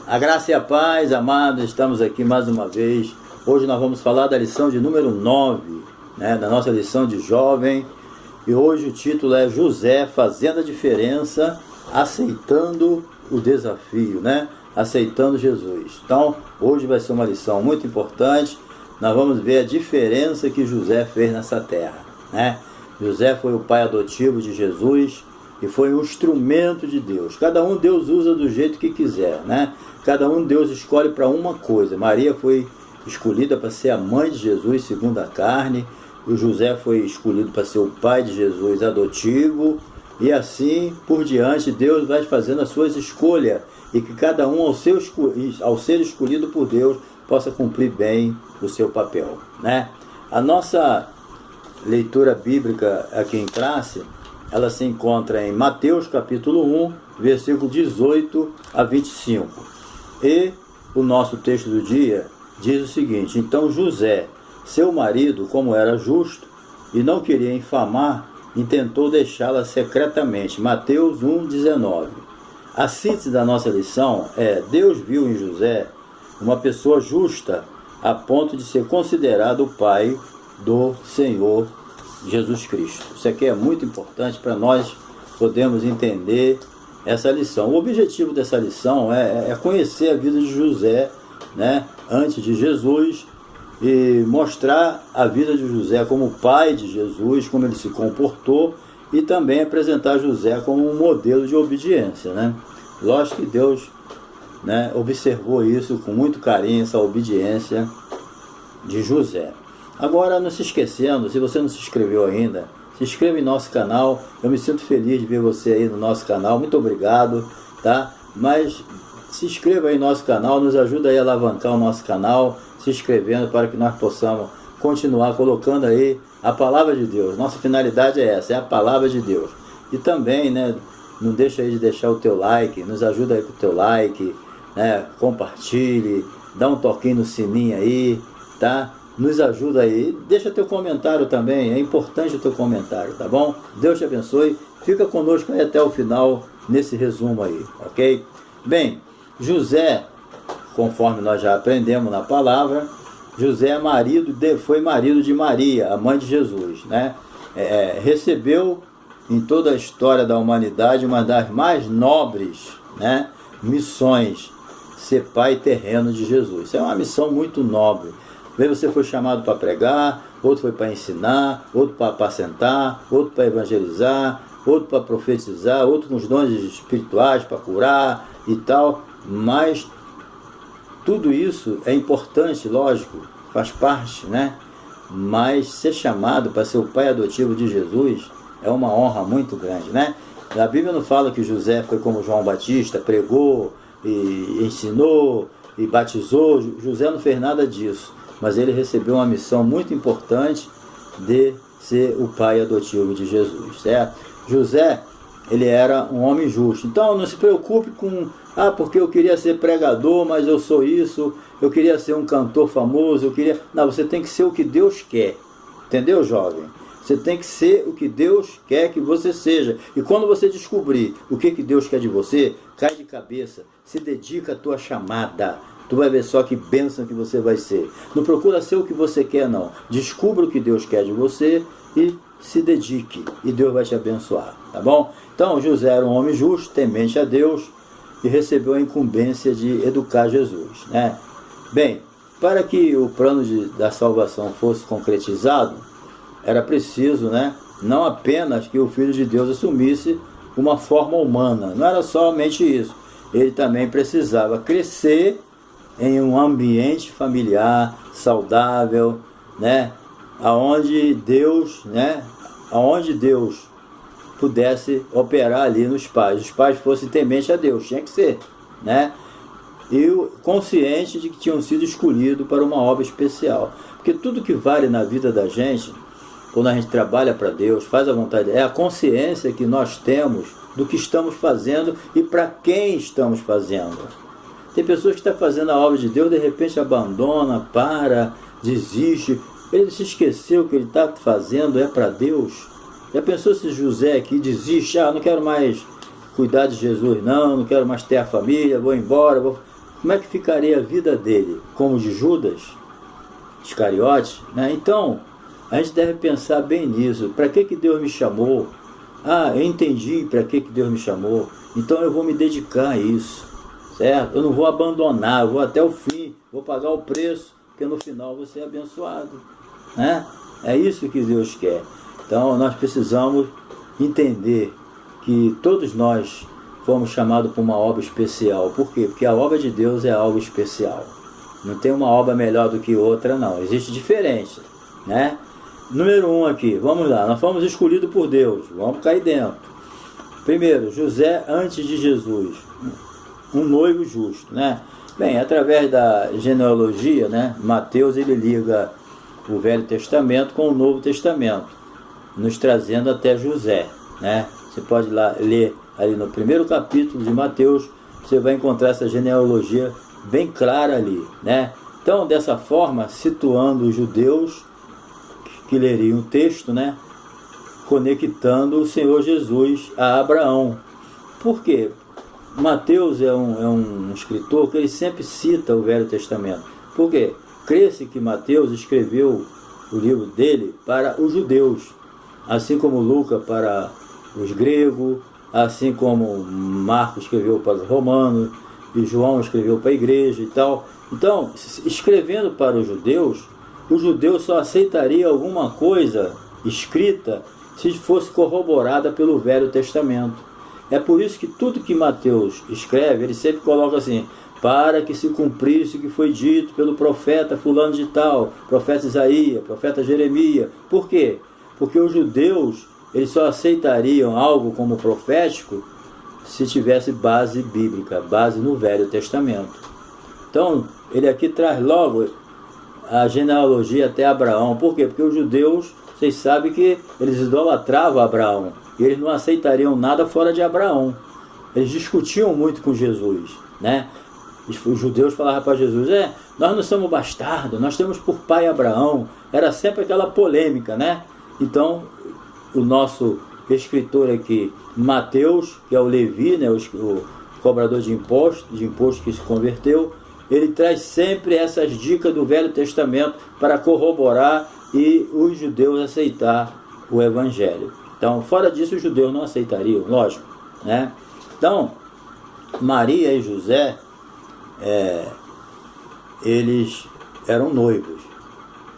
A graça e a paz, amados, estamos aqui mais uma vez. Hoje nós vamos falar da lição de número 9, da nossa lição de jovem. E hoje o título é José fazendo a diferença, aceitando o desafio, aceitando Jesus. Então, hoje vai ser uma lição muito importante. Nós vamos ver a diferença que José fez nessa terra, José foi o pai adotivo de Jesus e foi um instrumento de Deus. Cada um Deus usa do jeito que quiser, Cada um Deus escolhe para uma coisa. Maria foi escolhida para ser a mãe de Jesus segundo a carne. O José foi escolhido para ser o pai de Jesus adotivo. E assim por diante, Deus vai fazendo as suas escolhas. E que cada um, ao ser escolhido por Deus, possa cumprir bem o seu papel, A nossa leitura bíblica aqui em classe, ela se encontra em Mateus capítulo 1, versículo 18 a 25. E o nosso texto do dia diz o seguinte: então José, seu marido, como era justo e não queria infamar, intentou deixá-la secretamente. Mateus 1, 19. A síntese da nossa lição é: Deus viu em José uma pessoa justa a ponto de ser considerado o pai do Senhor Jesus Cristo. Isso aqui é muito importante para nós podermos entender essa lição. O objetivo dessa lição é conhecer a vida de José, antes de Jesus, e mostrar a vida de José como pai de Jesus, como ele se comportou, e também apresentar José como um modelo de obediência, Lógico que Deus, observou isso com muito carinho, essa obediência de José. Agora, não se esquecendo, se você não se inscreveu ainda, se inscreva em nosso canal. Eu me sinto feliz de ver você aí no nosso canal. Muito obrigado, Mas se inscreva aí no nosso canal, nos ajuda aí a alavancar o nosso canal, se inscrevendo para que nós possamos continuar colocando aí a palavra de Deus. Nossa finalidade é essa, é a palavra de Deus. E também, não deixa aí de deixar o teu like, nos ajuda aí com o teu like, compartilhe, dá um toquinho no sininho aí, Nos ajuda aí, deixa teu comentário também, é importante o teu comentário, tá bom? Deus te abençoe, fica conosco aí até o final nesse resumo aí, ok? Bem, José, conforme nós já aprendemos na palavra, José foi marido de Maria, a mãe de Jesus, recebeu em toda a história da humanidade uma das mais nobres, missões, ser pai terreno de Jesus. Isso é uma missão muito nobre. Você foi chamado para pregar, outro foi para ensinar, outro para apacentar, outro para evangelizar, outro para profetizar, outro com os dons espirituais para curar e tal. Mas tudo isso é importante, lógico, faz parte, Mas ser chamado para ser o pai adotivo de Jesus é uma honra muito grande, A Bíblia não fala que José foi como João Batista, pregou e ensinou e batizou. José não fez nada disso. Mas ele recebeu uma missão muito importante de ser o pai adotivo de Jesus, certo? José, ele era um homem justo. Então não se preocupe com, porque eu queria ser pregador, mas eu sou isso, eu queria ser um cantor famoso, Não, você tem que ser o que Deus quer, entendeu, jovem? Você tem que ser o que Deus quer que você seja. E quando você descobrir o que Deus quer de você, cai de cabeça, se dedica à tua chamada. Tu vai ver só que bênção que você vai ser. Não procura ser o que você quer, não. Descubra o que Deus quer de você e se dedique. E Deus vai te abençoar, tá bom? Então, José era um homem justo, temente a Deus, e recebeu a incumbência de educar Jesus, Bem, para que o plano da salvação fosse concretizado, era preciso, não apenas que o Filho de Deus assumisse uma forma humana. Não era somente isso. Ele também precisava crescer em um ambiente familiar, saudável, aonde Deus pudesse operar ali nos pais. Os pais fossem tementes a Deus, tinha que ser, E consciente de que tinham sido escolhidos para uma obra especial. Porque tudo que vale na vida da gente, quando a gente trabalha para Deus, faz a vontade, é a consciência que nós temos do que estamos fazendo e para quem estamos fazendo. Tem pessoas que estão fazendo a obra de Deus, de repente abandona, desiste. Ele se esqueceu que ele está fazendo é para Deus. Já pensou se José aqui desiste? Não quero mais cuidar de Jesus, não quero mais ter a família, vou embora. como é que ficaria a vida dele? Como de Judas Iscariote, né? Então, a gente deve pensar bem nisso. Para que Deus me chamou? Ah, eu entendi para que Deus me chamou. Então eu vou me dedicar a isso, certo? Eu não vou abandonar, eu vou até o fim, vou pagar o preço, porque no final vou ser abençoado, né? É isso que Deus quer. Então nós precisamos entender que todos nós fomos chamados para uma obra especial. Por quê? Porque a obra de Deus é algo especial. Não tem uma obra melhor do que outra, não. Existe diferença, né? Número 1 aqui, vamos lá. Nós fomos escolhidos por Deus. Vamos cair dentro. Primeiro, José antes de Jesus. Um noivo justo, né? Bem, através da genealogia, né? Mateus, ele liga o Velho Testamento com o Novo Testamento, nos trazendo até José, né? Você pode lá ler ali no primeiro capítulo de Mateus, você vai encontrar essa genealogia bem clara ali, né? Então, dessa forma, situando os judeus que leriam o texto, né? Conectando o Senhor Jesus a Abraão. Por quê? Mateus é um escritor que ele sempre cita o Velho Testamento. Por quê? Crê-se que Mateus escreveu o livro dele para os judeus, assim como Lucas para os gregos, assim como Marcos escreveu para os romanos, e João escreveu para a igreja e tal. Então, escrevendo para os judeus só aceitaria alguma coisa escrita se fosse corroborada pelo Velho Testamento. É por isso que tudo que Mateus escreve, ele sempre coloca assim: para que se cumprisse o que foi dito pelo profeta fulano de tal, profeta Isaías, profeta Jeremias. Por quê? Porque os judeus, eles só aceitariam algo como profético se tivesse base bíblica, base no Velho Testamento. Então, ele aqui traz logo a genealogia até Abraão. Por quê? Porque os judeus, vocês sabem que eles idolatravam Abraão, e eles não aceitariam nada fora de Abraão. Eles discutiam muito com Jesus, né? Os judeus falavam para Jesus: nós não somos bastardos, nós temos por pai Abraão. Era sempre aquela polêmica, né? Então, o nosso escritor aqui, Mateus, que é o Levi, né, o cobrador de imposto que se converteu, ele traz sempre essas dicas do Velho Testamento para corroborar e os judeus aceitar o Evangelho. Então, fora disso, os judeus não aceitariam, lógico, né? Então, Maria e José, eles eram noivos.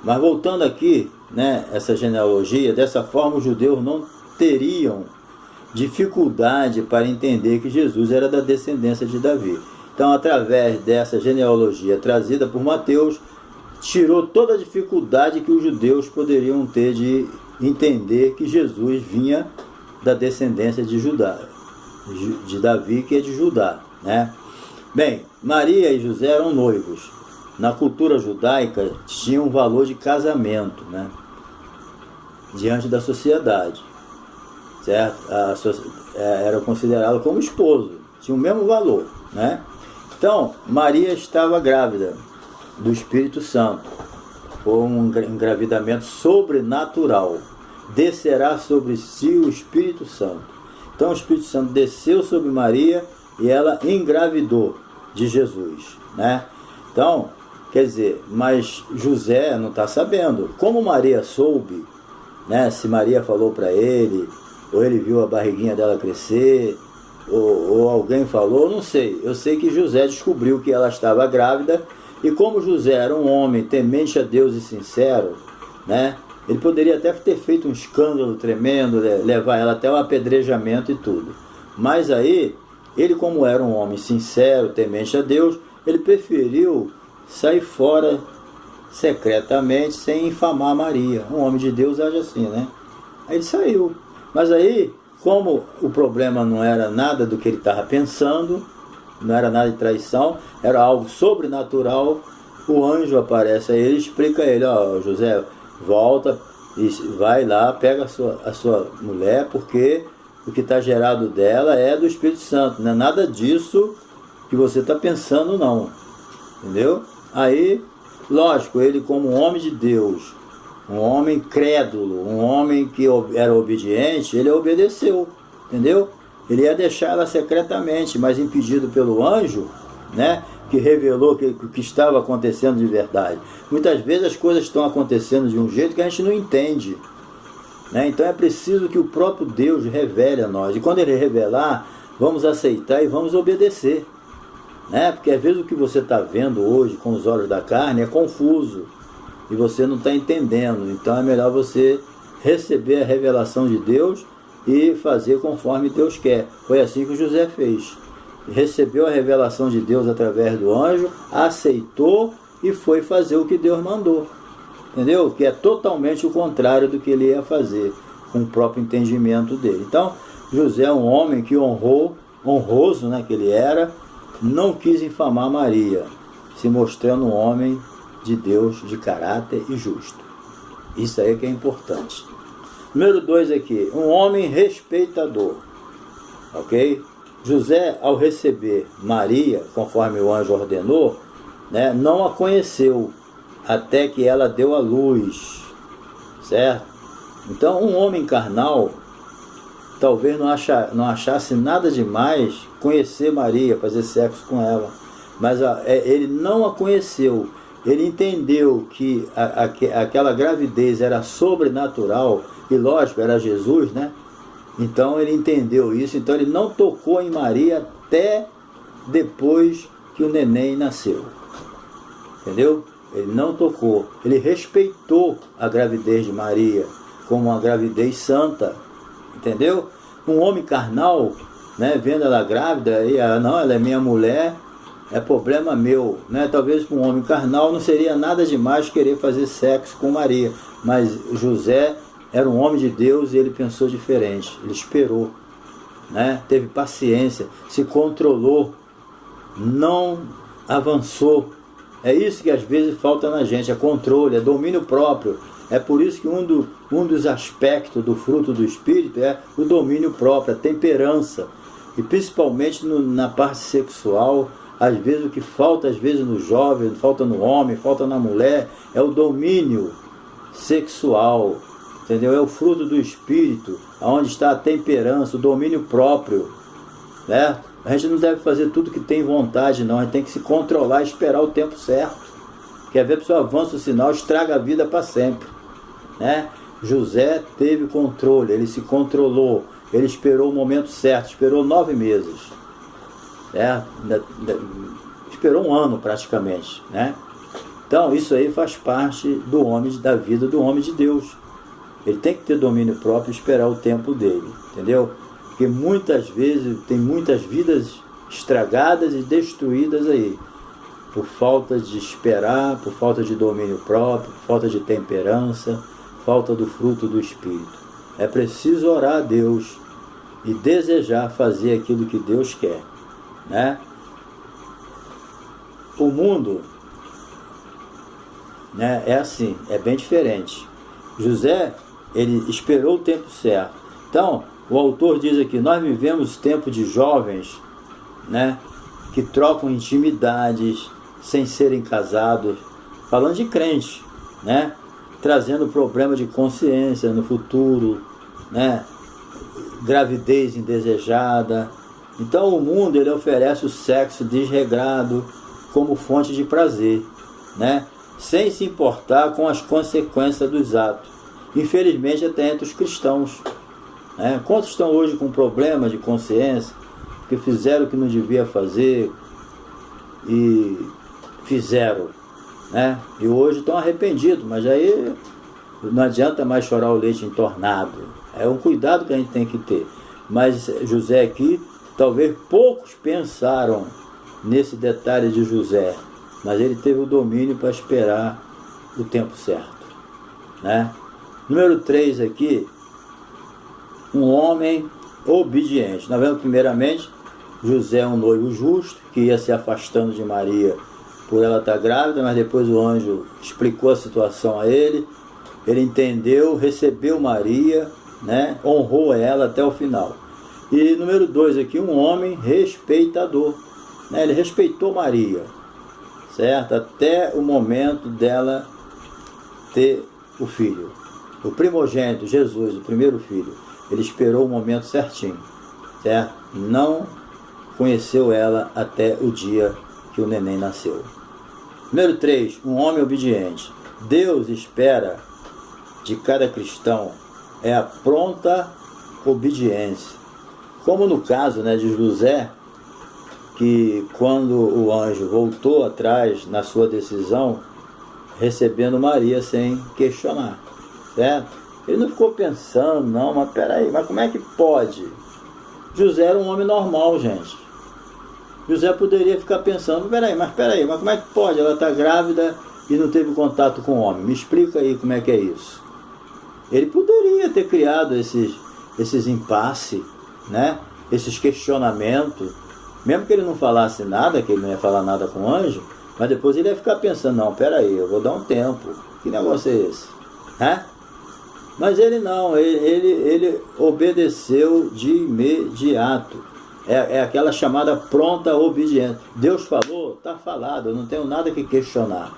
Mas voltando aqui, né, essa genealogia, dessa forma os judeus não teriam dificuldade para entender que Jesus era da descendência de Davi. Então, através dessa genealogia trazida por Mateus, tirou toda a dificuldade que os judeus poderiam ter de entender que Jesus vinha da descendência de Davi, que é de Judá, né? Bem, Maria e José eram noivos. Na cultura judaica tinha um valor de casamento, né? Diante da sociedade, certo? Era considerado como esposo, tinha o mesmo valor, né? Então, Maria estava grávida do Espírito Santo. Foi um engravidamento sobrenatural. Descerá sobre si o Espírito Santo. Então o Espírito Santo desceu sobre Maria e ela engravidou de Jesus, né? Então, quer dizer, mas José não está sabendo. Como Maria soube, né? Se Maria falou para ele, ou ele viu a barriguinha dela crescer, ou alguém falou, não sei. Eu sei que José descobriu que ela estava grávida, e como José era um homem temente a Deus e sincero, né? Ele poderia até ter feito um escândalo tremendo, levar ela até o apedrejamento e tudo. Mas aí, ele, como era um homem sincero, temente a Deus, ele preferiu sair fora secretamente, sem infamar Maria. Um homem de Deus age assim, né? Aí ele saiu. Mas aí, como o problema não era nada do que ele estava pensando, não era nada de traição, era algo sobrenatural, o anjo aparece a ele e explica a ele: José, volta e vai lá, pega a sua mulher, porque o que está gerado dela é do Espírito Santo, não é nada disso que você está pensando, não. Entendeu? Aí, lógico, ele, como um homem de Deus, um homem crédulo, um homem que era obediente, ele obedeceu, entendeu? Ele ia deixar ela secretamente, mas impedido pelo anjo, né? que revelou o que estava acontecendo de verdade. Muitas vezes as coisas estão acontecendo de um jeito que a gente não entende, né? Então é preciso que o próprio Deus revele a nós. E quando Ele revelar, vamos aceitar e vamos obedecer, né? Porque às vezes o que você está vendo hoje com os olhos da carne é confuso e você não está entendendo. Então é melhor você receber a revelação de Deus e fazer conforme Deus quer. Foi assim que José fez. Recebeu a revelação de Deus através do anjo, aceitou e foi fazer o que Deus mandou. Entendeu? Que é totalmente o contrário do que ele ia fazer, com o próprio entendimento dele. Então, José é um homem que honroso, né, que ele era, não quis infamar Maria, se mostrando um homem de Deus, de caráter e justo. Isso aí que é importante. Número 2 aqui, um homem respeitador. Ok? José, ao receber Maria, conforme o anjo ordenou, né, não a conheceu até que ela deu à luz, certo? Então, um homem carnal talvez não achasse nada demais conhecer Maria, fazer sexo com ela, mas ele não a conheceu. Ele entendeu que aquela gravidez era sobrenatural, e lógico, era Jesus, né? Então ele entendeu isso, então ele não tocou em Maria até depois que o neném nasceu. Entendeu? Ele não tocou, ele respeitou a gravidez de Maria como uma gravidez santa. Entendeu? Um homem carnal, né, vendo ela grávida, e não, ela é minha mulher, é problema meu, né? Talvez para um homem carnal não seria nada demais querer fazer sexo com Maria, mas José era um homem de Deus e ele pensou diferente. Ele esperou, né? Teve paciência, se controlou, não avançou. É isso que às vezes falta na gente, é controle, é domínio próprio. É por isso que um dos aspectos do fruto do Espírito é o domínio próprio, a temperança. E principalmente na parte sexual, às vezes o que falta às vezes no jovem, falta no homem, falta na mulher, é o domínio sexual. Entendeu? É o fruto do Espírito, onde está a temperança, o domínio próprio, né? A gente não deve fazer tudo que tem vontade, não. A gente tem que se controlar e esperar o tempo certo. Quer ver a pessoa avança o sinal, estraga a vida para sempre, né? José teve controle, ele se controlou, ele esperou o momento certo, esperou 9 meses, né? Esperou um ano praticamente, né? Então isso aí faz parte do homem, da vida do homem de Deus. Ele tem que ter domínio próprio e esperar o tempo dele, entendeu? Porque muitas vezes tem muitas vidas estragadas e destruídas aí, por falta de esperar, por falta de domínio próprio, por falta de temperança, falta do fruto do Espírito. É preciso orar a Deus e desejar fazer aquilo que Deus quer, né? O mundo, né, é assim, é bem diferente. José, ele esperou o tempo certo. Então, o autor diz aqui, nós vivemos tempo de jovens, né, que trocam intimidades sem serem casados, falando de crente, né, trazendo problema de consciência no futuro, né, gravidez indesejada. Então o mundo, ele oferece o sexo desregrado como fonte de prazer, né, sem se importar com as consequências dos atos. Infelizmente até entre os cristãos, né? Quantos estão hoje com problemas de consciência, que fizeram o que não devia fazer e fizeram, né? E hoje estão arrependidos, mas aí não adianta mais chorar o leite entornado. É um cuidado que a gente tem que ter. Mas José aqui, talvez poucos pensaram nesse detalhe de José, mas ele teve o domínio para esperar o tempo certo, né? Número 3 aqui, um homem obediente. Nós vemos primeiramente, José é um noivo justo, que ia se afastando de Maria por ela estar grávida, mas depois o anjo explicou a situação a ele, ele entendeu, recebeu Maria, né? Honrou ela até o final. E número 2 aqui, um homem respeitador, né? Ele respeitou Maria, certo? Até o momento dela ter o filho. O primogênito, Jesus, o primeiro filho, ele esperou o momento certinho, certo? Não conheceu ela até o dia que o neném nasceu. Número 3, um homem obediente. Deus espera de cada cristão a pronta obediência. Como no caso, né, de José, que quando o anjo voltou atrás na sua decisão, recebendo Maria sem questionar, certo? Ele não ficou pensando, não, mas peraí, mas como é que pode? José era um homem normal, gente. José poderia ficar pensando, peraí, mas como é que pode? Ela está grávida e não teve contato com o homem. Me explica aí como é que é isso. Ele poderia ter criado esses impasses, né? Esses questionamentos, mesmo que ele não falasse nada, que ele não ia falar nada com o anjo, mas depois ele ia ficar pensando, não, peraí, eu vou dar um tempo, que negócio é esse? Né? Mas ele não, ele obedeceu de imediato. É aquela chamada pronta obediência. Deus falou, está falado, eu não tenho nada que questionar.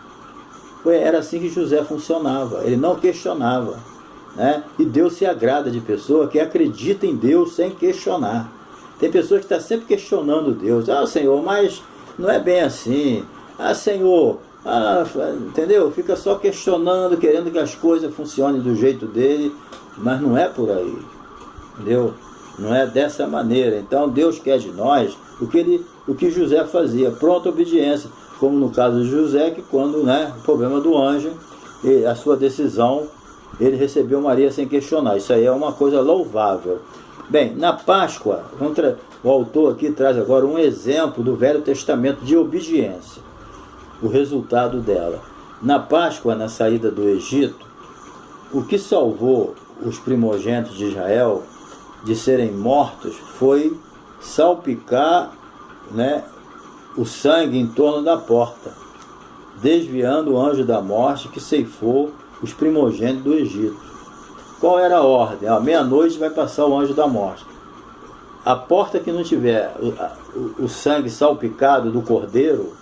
Era assim que José funcionava, ele não questionava, né? E Deus se agrada de pessoa que acredita em Deus sem questionar. Tem pessoas que estão sempre questionando Deus. Ah, Senhor, mas não é bem assim. Ah, Senhor, entendeu? Fica só questionando, querendo que as coisas funcionem do jeito dele, mas não é por aí, entendeu? Não é dessa maneira. Então Deus quer de nós o que José fazia, pronta obediência, como no caso de José, que quando, né, o problema do anjo, a sua decisão, ele recebeu Maria sem questionar. Isso aí é uma coisa louvável. Bem, na Páscoa, o autor aqui traz agora um exemplo do Velho Testamento de obediência, o resultado dela. Na Páscoa, na saída do Egito, o que salvou os primogênitos de Israel de serem mortos foi salpicar, né, o sangue em torno da porta, desviando o anjo da morte que ceifou os primogênitos do Egito. Qual era a ordem? À meia-noite vai passar o anjo da morte. A porta que não tiver o sangue salpicado do cordeiro,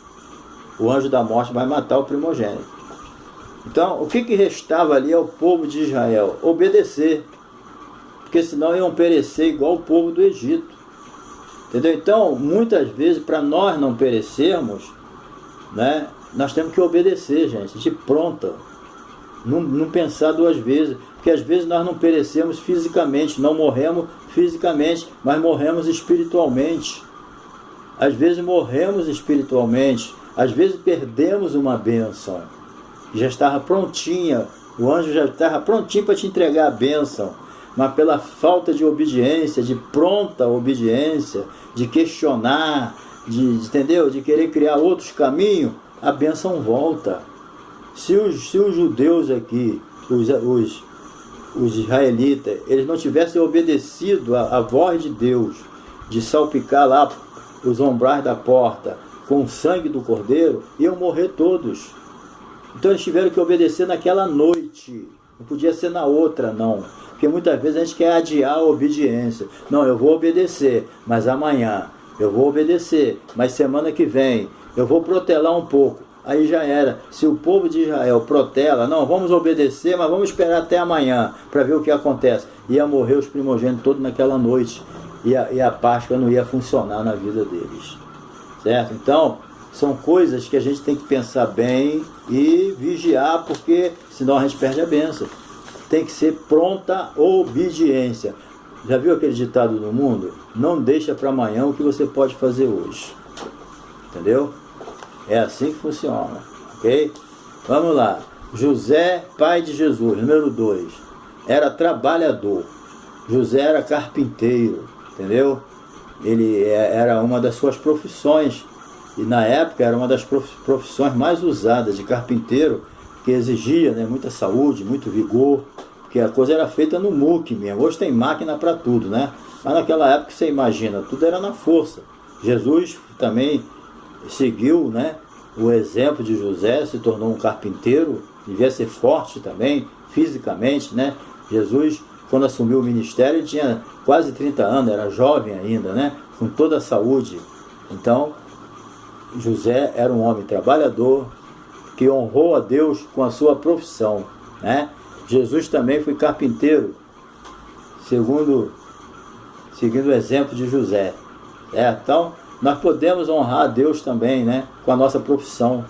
o anjo da morte vai matar o primogênito. Então, o que restava ali ao povo de Israel? Obedecer. Porque senão iam perecer igual o povo do Egito. Entendeu? Então, muitas vezes, para nós não perecermos, né, nós temos que obedecer, gente, de pronta. Não pensar duas vezes. Porque às vezes nós não perecemos fisicamente, não morremos fisicamente, mas morremos espiritualmente. Às vezes morremos espiritualmente, às vezes perdemos uma bênção. Já estava prontinha, o anjo já estava prontinho para te entregar a bênção, mas pela falta de obediência, de pronta obediência, de questionar, entendeu? De querer criar outros caminhos, a bênção volta. Se os judeus aqui, os israelitas, eles não tivessem obedecido a voz de Deus, de salpicar lá os ombrais da porta com o sangue do cordeiro, iam morrer todos. Então eles tiveram que obedecer naquela noite, não podia ser na outra, não. Porque muitas vezes a gente quer adiar a obediência. Não, eu vou obedecer, mas amanhã. Eu vou obedecer, mas semana que vem. Eu vou protelar um pouco. Aí já era. Se o povo de Israel protela, não, vamos obedecer, mas vamos esperar até amanhã para ver o que acontece. Ia morrer os primogênitos todos naquela noite. E a Páscoa não ia funcionar na vida deles. Certo? Então, são coisas que a gente tem que pensar bem e vigiar, porque senão a gente perde a bênção. Tem que ser pronta obediência. Já viu aquele ditado no mundo? Não deixa para amanhã o que você pode fazer hoje. Entendeu? É assim que funciona, ok? Vamos lá. José, pai de Jesus, número 2, era trabalhador. José era carpinteiro, entendeu? Ele era uma das suas profissões. E na época era uma das profissões mais usadas de carpinteiro, que exigia, né, muita saúde, muito vigor, porque a coisa era feita no muque mesmo. Hoje tem máquina para tudo, né? Mas naquela época, você imagina, tudo era na força. Jesus também seguiu, né, o exemplo de José, se tornou um carpinteiro, devia ser forte também, fisicamente, né? Jesus, quando assumiu o ministério, ele tinha quase 30 anos, era jovem ainda, né? Com toda a saúde. Então, José era um homem trabalhador, que honrou a Deus com a sua profissão, né? Jesus também foi carpinteiro, seguindo o exemplo de José. Então, Nós podemos honrar a Deus também, né? Com a nossa profissão.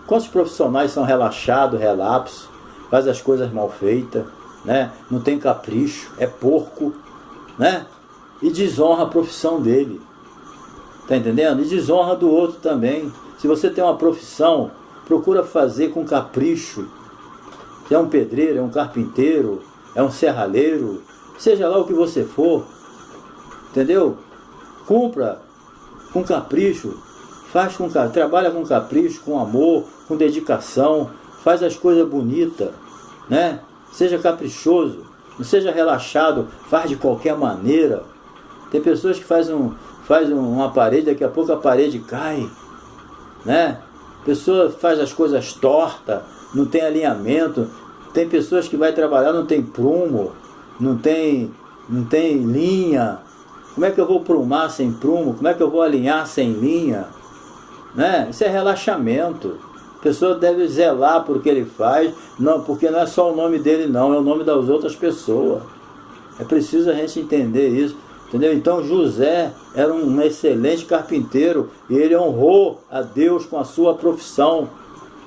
Quantos profissionais são relaxados, relapsos, faz as coisas mal feitas, né? Não tem capricho, é porco, né? E desonra a profissão dele. Tá entendendo? E desonra do outro também. Se você tem uma profissão, procura fazer com capricho. Se é um pedreiro, é um carpinteiro, é um serralheiro, seja lá o que você for, entendeu? Cumpra com capricho, trabalha com capricho, com amor, com dedicação, faz as coisas bonitas, né? Seja caprichoso, não seja relaxado, faz de qualquer maneira. Tem pessoas que fazem uma parede, daqui a pouco a parede cai, né? Pessoa faz as coisas tortas, não tem alinhamento. Tem pessoas que vai trabalhar, não tem prumo, não tem linha. Como é que eu vou prumar sem prumo? Como é que eu vou alinhar sem linha? Né? Isso é relaxamento. A pessoa deve zelar por o que ele faz, não, porque não é só o nome dele não, é o nome das outras pessoas. É preciso a gente entender isso. Entendeu? Então José era um excelente carpinteiro e ele honrou a Deus com a sua profissão.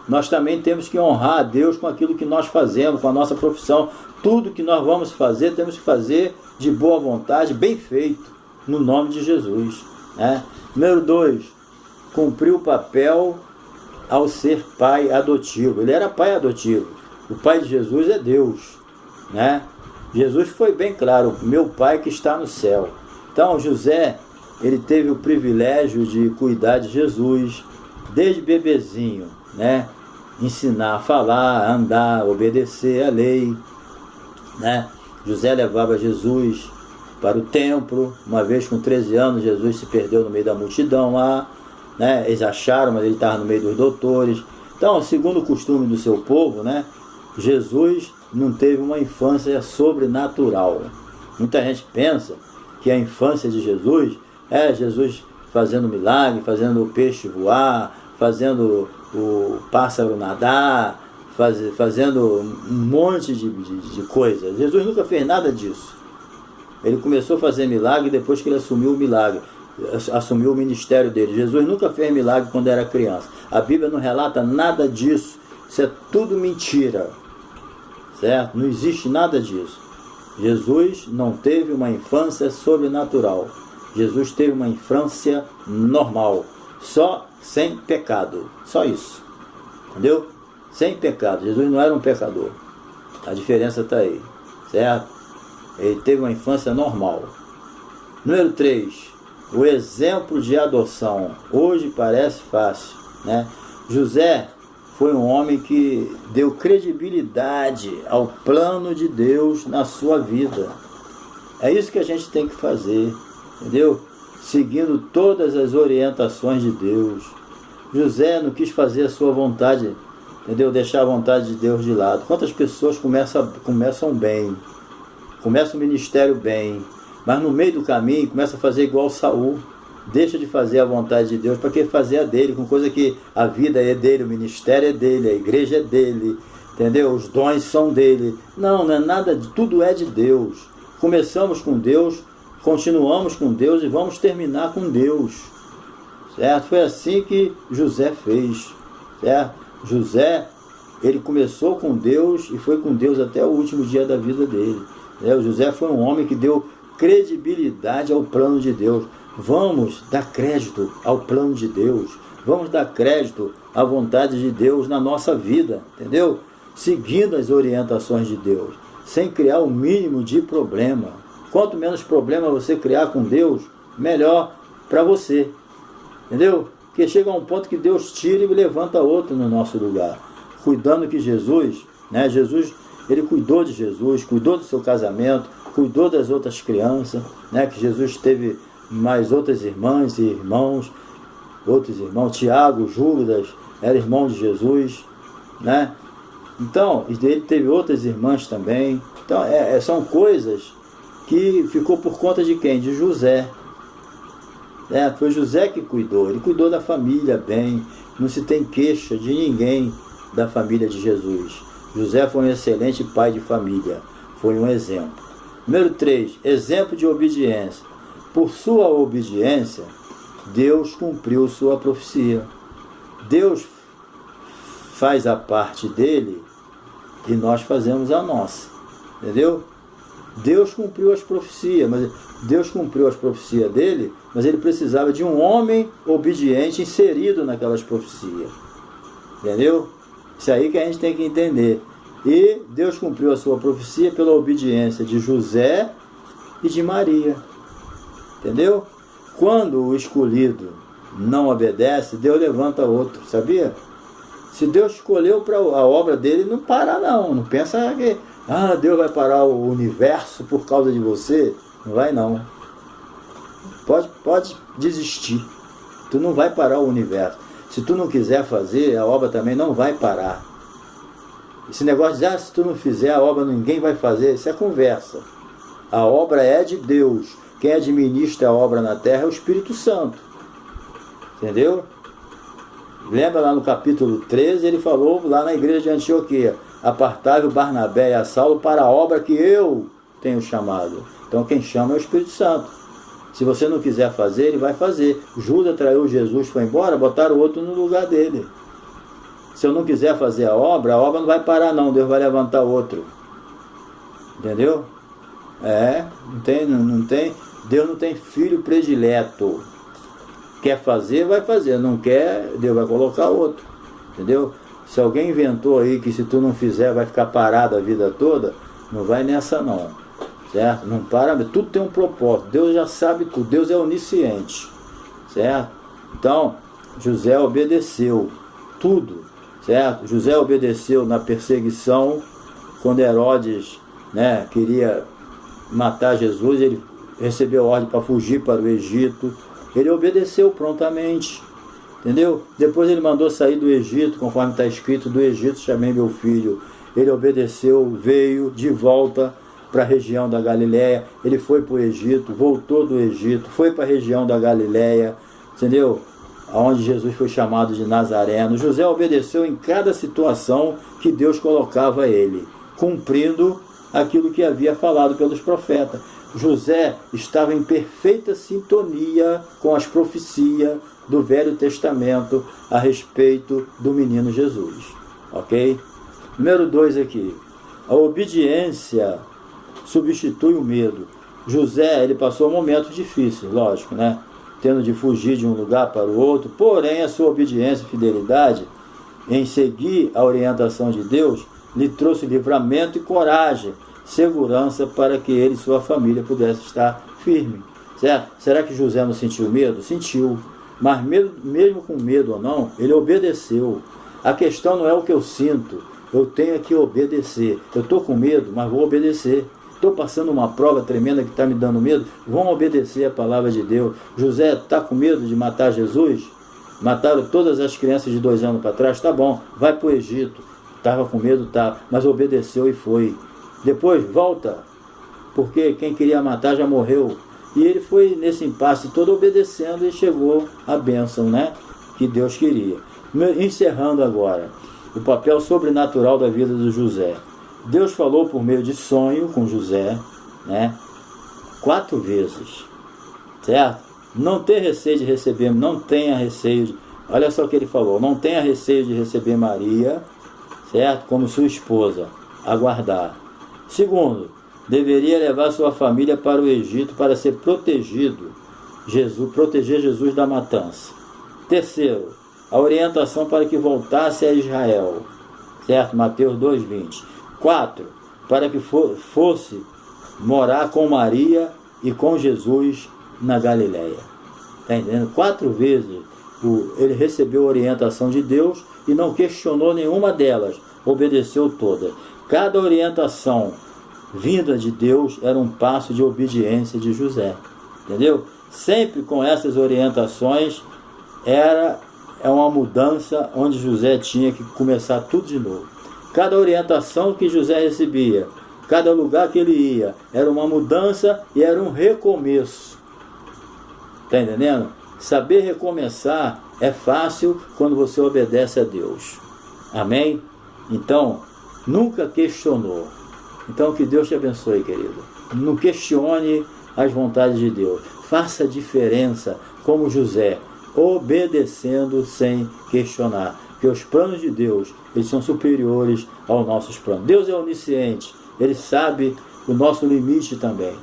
Nós também temos que honrar a Deus com aquilo que nós fazemos, com a nossa profissão. Tudo que nós vamos fazer, temos que fazer de boa vontade, bem feito, no nome de Jesus, né? Número 2, cumpriu o papel ao ser pai adotivo. Ele era pai adotivo. O pai de Jesus é Deus, né? Jesus foi bem claro, meu pai que está no céu. Então José, ele teve o privilégio de cuidar de Jesus desde bebezinho, né? Ensinar a falar, a andar, obedecer a lei, né? José levava Jesus para o templo. Uma vez com 13 anos, Jesus se perdeu no meio da multidão lá, né? Eles acharam, mas ele estava no meio dos doutores. Então, segundo o costume do seu povo, né? Jesus não teve uma infância sobrenatural. Muita gente pensa que a infância de Jesus é Jesus fazendo milagre, fazendo o peixe voar, fazendo o pássaro nadar, fazendo um monte de coisas. Jesus nunca fez nada disso. Ele começou a fazer milagre depois que ele assumiu o milagre, assumiu o ministério dele. Jesus nunca fez milagre quando era criança. A Bíblia não relata nada disso. Isso é tudo mentira, certo? Não existe nada disso. Jesus não teve uma infância sobrenatural. Jesus teve uma infância normal, só sem pecado, só isso, entendeu? Sem pecado. Jesus não era um pecador. A diferença está aí, certo? Ele teve uma infância normal. Número 3, o exemplo de adoção. Hoje parece fácil, né? José foi um homem que deu credibilidade ao plano de Deus na sua vida. É isso que a gente tem que fazer, entendeu? Seguindo todas as orientações de Deus. José não quis fazer a sua vontade, entendeu? Deixar a vontade de Deus de lado. Quantas pessoas começam bem, começam o ministério bem, mas no meio do caminho começa a fazer igual Saul. Deixa de fazer a vontade de Deus para que fazer a dele, com coisa que a vida é dele, o ministério é dele, a igreja é dele, entendeu? Os dons são dele. Não é nada, tudo é de Deus. Começamos com Deus, continuamos com Deus e vamos terminar com Deus, certo? Foi assim que José fez, certo? José, ele começou com Deus e foi com Deus até o último dia da vida dele. O José foi um homem que deu credibilidade ao plano de Deus. Vamos dar crédito ao plano de Deus. Vamos dar crédito à vontade de Deus na nossa vida, entendeu? Seguindo as orientações de Deus, sem criar o mínimo de problema. Quanto menos problema você criar com Deus, melhor para você, entendeu? Porque chega a um ponto que Deus tira e levanta outro no nosso lugar. Cuidando que Jesus, né? Jesus, ele cuidou de Jesus, cuidou do seu casamento, cuidou das outras crianças, né? Que Jesus teve mais outras irmãs e irmãos, outros irmãos, Tiago, Judas, era irmão de Jesus, né? Então, ele teve outras irmãs também. Então, são coisas que ficou por conta de quem? De José. Foi José que cuidou, ele cuidou da família bem, não se tem queixa de ninguém da família de Jesus. José foi um excelente pai de família, foi um exemplo. Número 3, exemplo de obediência. Por sua obediência, Deus cumpriu sua profecia. Deus faz a parte dele e nós fazemos a nossa. Entendeu? Deus cumpriu as profecias, mas Deus cumpriu as profecias dele, mas ele precisava de um homem obediente inserido naquelas profecias. Entendeu? Isso aí que a gente tem que entender. E Deus cumpriu a sua profecia pela obediência de José e de Maria. Entendeu? Quando o escolhido não obedece, Deus levanta outro, sabia? Se Deus escolheu para a obra dele, não para não. Não pensa que Deus vai parar o universo por causa de você. Não vai não. Pode desistir. Tu não vai parar o universo. Se tu não quiser fazer, a obra também não vai parar. Esse negócio de se tu não fizer a obra, ninguém vai fazer, isso é conversa. A obra é de Deus. Quem administra a obra na terra é o Espírito Santo. Entendeu? Lembra lá no capítulo 13, ele falou lá na igreja de Antioquia: apartai o Barnabé e a Saulo para a obra que eu tenho chamado. Então quem chama é o Espírito Santo. Se você não quiser fazer, ele vai fazer. Judas traiu Jesus, foi embora, botaram outro no lugar dele. Se eu não quiser fazer a obra não vai parar não, Deus vai levantar outro. Entendeu? Não tem, Deus não tem filho predileto. Quer fazer, vai fazer. Não quer, Deus vai colocar outro. Entendeu? Se alguém inventou aí que se tu não fizer vai ficar parado a vida toda, não vai nessa não. Certo? Não para, tudo tem um propósito. Deus já sabe tudo. Deus é onisciente. Certo? Então, José obedeceu tudo. Certo? José obedeceu na perseguição, quando Herodes queria matar Jesus, ele recebeu ordem para fugir para o Egito. Ele obedeceu prontamente. Entendeu? Depois ele mandou sair do Egito, conforme está escrito: do Egito chamei meu filho. Ele obedeceu, veio de volta para a região da Galileia. Ele foi para o Egito, voltou do Egito, foi para a região da Galileia. Entendeu? Onde Jesus foi chamado de Nazareno. José obedeceu em cada situação que Deus colocava ele, cumprindo aquilo que havia falado pelos profetas. José estava em perfeita sintonia com as profecias do Velho Testamento a respeito do menino Jesus. Ok? Número 2 aqui. A obediência substitui o medo. José, ele passou momentos difíceis, lógico, tendo de fugir de um lugar para o outro, porém a sua obediência e fidelidade em seguir a orientação de Deus lhe trouxe livramento e coragem, segurança para que ele e sua família pudessem estar firmes. Certo? Será que José não sentiu medo? Sentiu. Mas mesmo com medo ou não, ele obedeceu. A questão não é o que eu sinto, eu tenho que obedecer. Eu estou com medo, mas vou obedecer. Estou passando uma prova tremenda que está me dando medo, vão obedecer a palavra de Deus. José está com medo de matar Jesus? Mataram todas as crianças de 2 anos para trás? Tá bom, vai para o Egito. Estava com medo, mas obedeceu e foi. Depois volta, porque quem queria matar já morreu. E ele foi nesse impasse todo obedecendo e chegou à bênção, que Deus queria. Encerrando agora, o papel sobrenatural da vida de José. Deus falou por meio de sonho com José, 4 vezes, certo? Não tenha receio de receber, olha só o que ele falou: não tenha receio de receber Maria, certo? Como sua esposa, aguardar. Segundo, deveria levar sua família para o Egito para ser proteger Jesus da matança. Terceiro, a orientação para que voltasse a Israel, certo? Mateus 2:20. 4, para que fosse morar com Maria e com Jesus na Galileia. Está entendendo? 4 vezes ele recebeu a orientação de Deus e não questionou nenhuma delas, obedeceu todas. Cada orientação vinda de Deus era um passo de obediência de José. Entendeu? Sempre com essas orientações é uma mudança onde José tinha que começar tudo de novo. Cada orientação que José recebia, cada lugar que ele ia, era uma mudança e era um recomeço. Está entendendo? Saber recomeçar é fácil quando você obedece a Deus. Amém? Então, nunca questionou. Então, que Deus te abençoe, querido. Não questione as vontades de Deus. Faça a diferença como José, obedecendo sem questionar. Porque os planos de Deus, eles são superiores aos nossos planos. Deus é onisciente, Ele sabe o nosso limite também.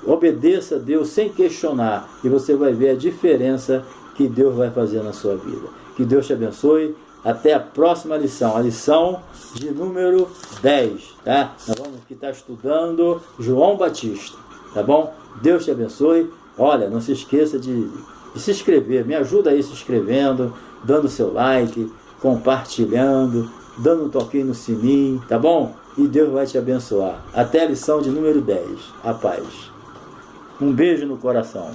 Obedeça a Deus sem questionar e você vai ver a diferença que Deus vai fazer na sua vida. Que Deus te abençoe. Até a próxima lição, a lição de número 10, tá? Nós vamos estar estudando João Batista, tá bom? Deus te abençoe. Olha, não se esqueça de se inscrever, me ajuda aí se inscrevendo, dando seu like, compartilhando, dando um toquinho no sininho, tá bom? E Deus vai te abençoar. Até a lição de número 10. A paz. Um beijo no coração.